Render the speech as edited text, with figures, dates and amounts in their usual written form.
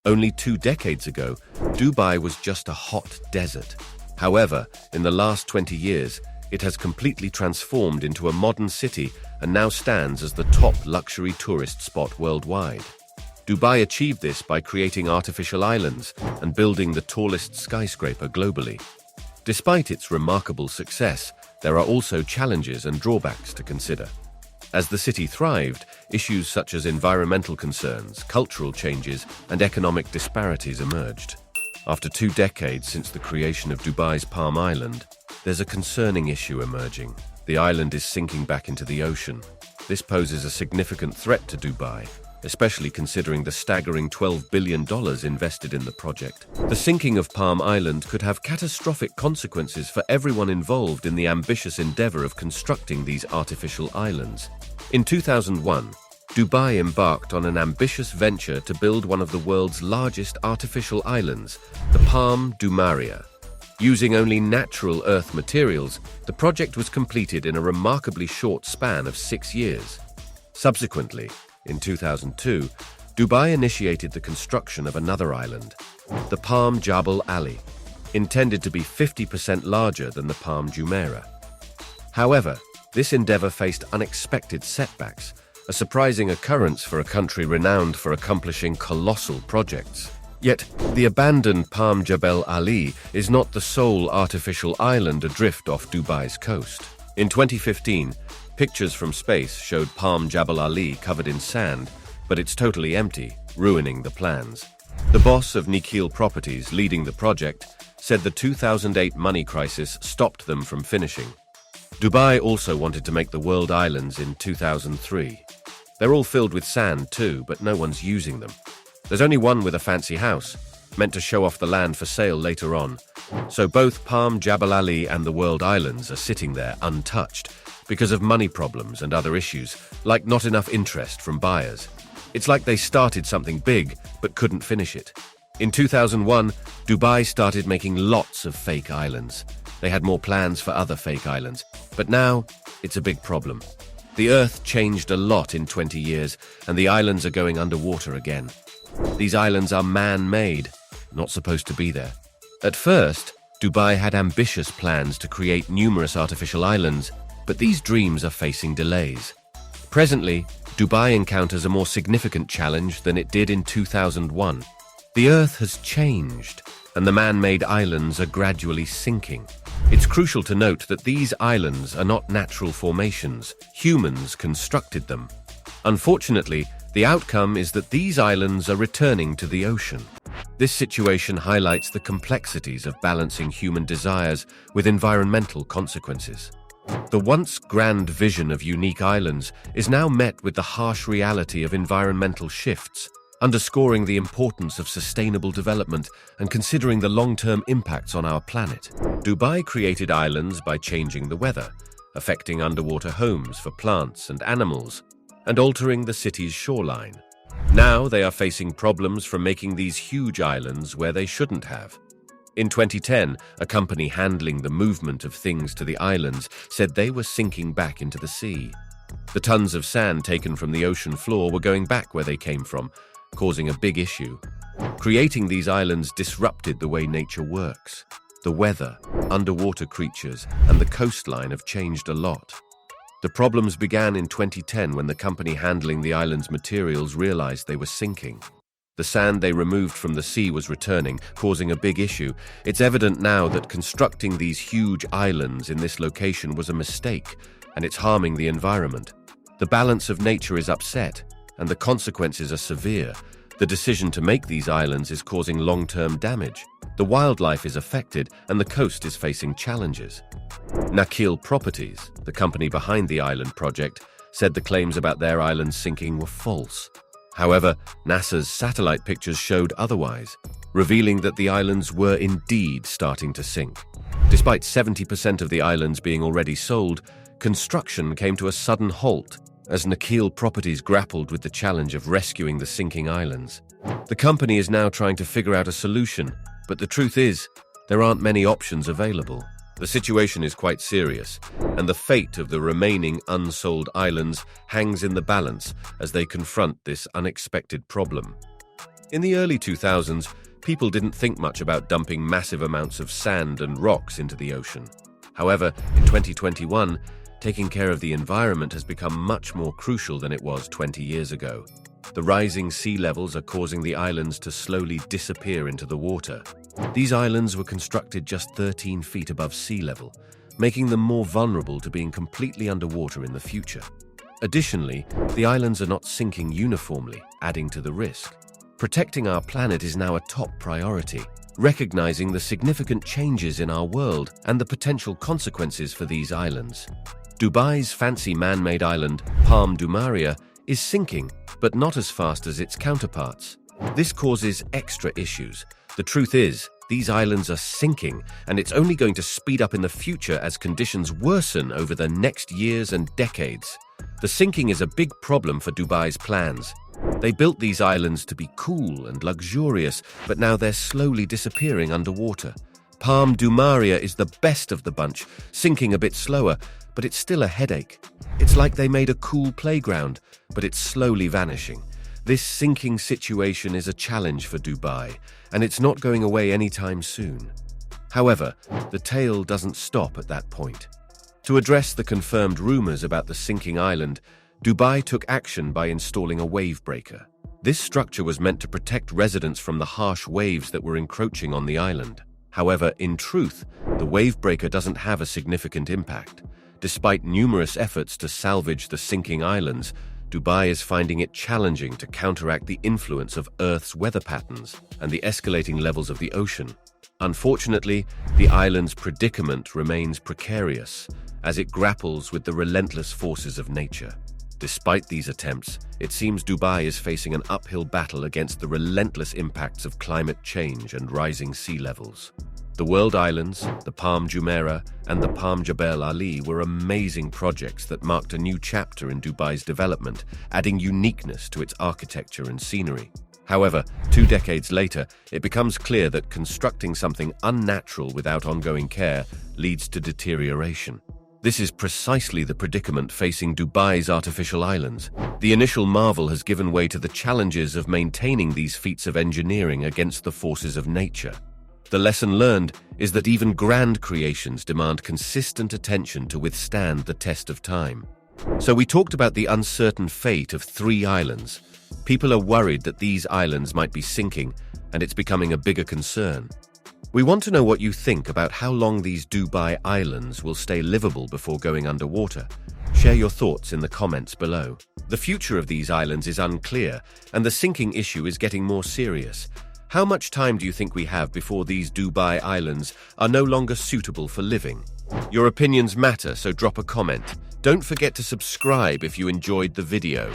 Only 2 decades ago, Dubai was just a hot desert. However, in the last 20 years, it has completely transformed into a modern city and now stands as the top luxury tourist spot worldwide. Dubai achieved this by creating artificial islands and building the tallest skyscraper globally. Despite its remarkable success, there are also challenges and drawbacks to consider. As the city thrived, issues such as environmental concerns, cultural changes, and economic disparities emerged. After 2 decades since the creation of Dubai's Palm Island, there's a concerning issue emerging. The island is sinking back into the ocean. This poses a significant threat to Dubai, especially considering the staggering $12 billion invested in the project. The sinking of Palm Island could have catastrophic consequences for everyone involved in the ambitious endeavor of constructing these artificial islands. In 2001, Dubai embarked on an ambitious venture to build one of the world's largest artificial islands, the Palm Jumeirah. Using only natural earth materials, the project was completed in a remarkably short span of 6 years. Subsequently, in 2002, Dubai initiated the construction of another island, the Palm Jabal Ali, intended to be 50% larger than the Palm Jumeirah. However, this endeavor faced unexpected setbacks, a surprising occurrence for a country renowned for accomplishing colossal projects. Yet, the abandoned Palm Jabal Ali is not the sole artificial island adrift off Dubai's coast. In 2015, pictures from space showed Palm Jabal Ali covered in sand, but it's totally empty, ruining the plans. The boss of Nikhil Properties leading the project said the 2008 money crisis stopped them from finishing. Dubai also wanted to make the world islands in 2003. They're all filled with sand too, but no one's using them. There's only one with a fancy house, meant to show off the land for sale later on. So both Palm Jabal Ali and the world islands are sitting there untouched because of money problems and other issues, like not enough interest from buyers. It's like they started something big, but couldn't finish it. In 2001, Dubai started making lots of fake islands. They had more plans for other fake islands, but now it's a big problem. The Earth changed a lot in 20 years, and the islands are going underwater again. These islands are man-made, not supposed to be there. At first, Dubai had ambitious plans to create numerous artificial islands, but these dreams are facing delays. Presently, Dubai encounters a more significant challenge than it did in 2001. The Earth has changed, and the man-made islands are gradually sinking. It's crucial to note that these islands are not natural formations. Humans constructed them. Unfortunately, the outcome is that these islands are returning to the ocean. This situation highlights the complexities of balancing human desires with environmental consequences. The once grand vision of unique islands is now met with the harsh reality of environmental shifts, underscoring the importance of sustainable development and considering the long-term impacts on our planet. Dubai created islands by changing the weather, affecting underwater homes for plants and animals, and altering the city's shoreline. Now they are facing problems from making these huge islands where they shouldn't have. In 2010, a company handling the movement of things to the islands said they were sinking back into the sea. The tons of sand taken from the ocean floor were going back where they came from, causing a big issue. Creating these islands disrupted the way nature works. The weather, underwater creatures, and the coastline have changed a lot. The problems began in 2010 when the company handling the island's materials realized they were sinking. The sand they removed from the sea was returning, causing a big issue. It's evident now that constructing these huge islands in this location was a mistake, and it's harming the environment. The balance of nature is upset, and the consequences are severe. The decision to make these islands is causing long-term damage. The wildlife is affected, and the coast is facing challenges. Nikhil Properties, the company behind the island project, said the claims about their island sinking were false. However, NASA's satellite pictures showed otherwise, revealing that the islands were indeed starting to sink. Despite 70% of the islands being already sold, construction came to a sudden halt as Nikhil Properties grappled with the challenge of rescuing the sinking islands. The company is now trying to figure out a solution, but the truth is, there aren't many options available. The situation is quite serious, and the fate of the remaining unsold islands hangs in the balance as they confront this unexpected problem. In the early 2000s, people didn't think much about dumping massive amounts of sand and rocks into the ocean. However, in 2021, taking care of the environment has become much more crucial than it was 20 years ago. The rising sea levels are causing the islands to slowly disappear into the water. These islands were constructed just 13 feet above sea level, making them more vulnerable to being completely underwater in the future. Additionally, the islands are not sinking uniformly, adding to the risk. Protecting our planet is now a top priority, recognizing the significant changes in our world and the potential consequences for these islands. Dubai's fancy man-made island, Palm Jumeirah, is sinking, but not as fast as its counterparts. This causes extra issues. The truth is, these islands are sinking, and it's only going to speed up in the future as conditions worsen over the next years and decades. The sinking is a big problem for Dubai's plans. They built these islands to be cool and luxurious, but now they're slowly disappearing underwater. Palm Jumeirah is the best of the bunch, sinking a bit slower, but it's still a headache. It's like they made a cool playground, but it's slowly vanishing. This sinking situation is a challenge for Dubai, and it's not going away anytime soon. However, the tale doesn't stop at that point. To address the confirmed rumors about the sinking island, Dubai took action by installing a wave breaker. This structure was meant to protect residents from the harsh waves that were encroaching on the island. However, in truth, the wave breaker doesn't have a significant impact. Despite numerous efforts to salvage the sinking islands, Dubai is finding it challenging to counteract the influence of Earth's weather patterns and the escalating levels of the ocean. Unfortunately, the island's predicament remains precarious as it grapples with the relentless forces of nature. Despite these attempts, it seems Dubai is facing an uphill battle against the relentless impacts of climate change and rising sea levels. The World Islands, the Palm Jumeirah, and the Palm Jebel Ali were amazing projects that marked a new chapter in Dubai's development, adding uniqueness to its architecture and scenery. However, 2 decades later, it becomes clear that constructing something unnatural without ongoing care leads to deterioration. This is precisely the predicament facing Dubai's artificial islands. The initial marvel has given way to the challenges of maintaining these feats of engineering against the forces of nature. The lesson learned is that even grand creations demand consistent attention to withstand the test of time. So we talked about the uncertain fate of 3 islands. People are worried that these islands might be sinking, and it's becoming a bigger concern. We want to know what you think about how long these Dubai islands will stay livable before going underwater. Share your thoughts in the comments below. The future of these islands is unclear, and the sinking issue is getting more serious. How much time do you think we have before these Dubai islands are no longer suitable for living? Your opinions matter, so drop a comment. Don't forget to subscribe if you enjoyed the video.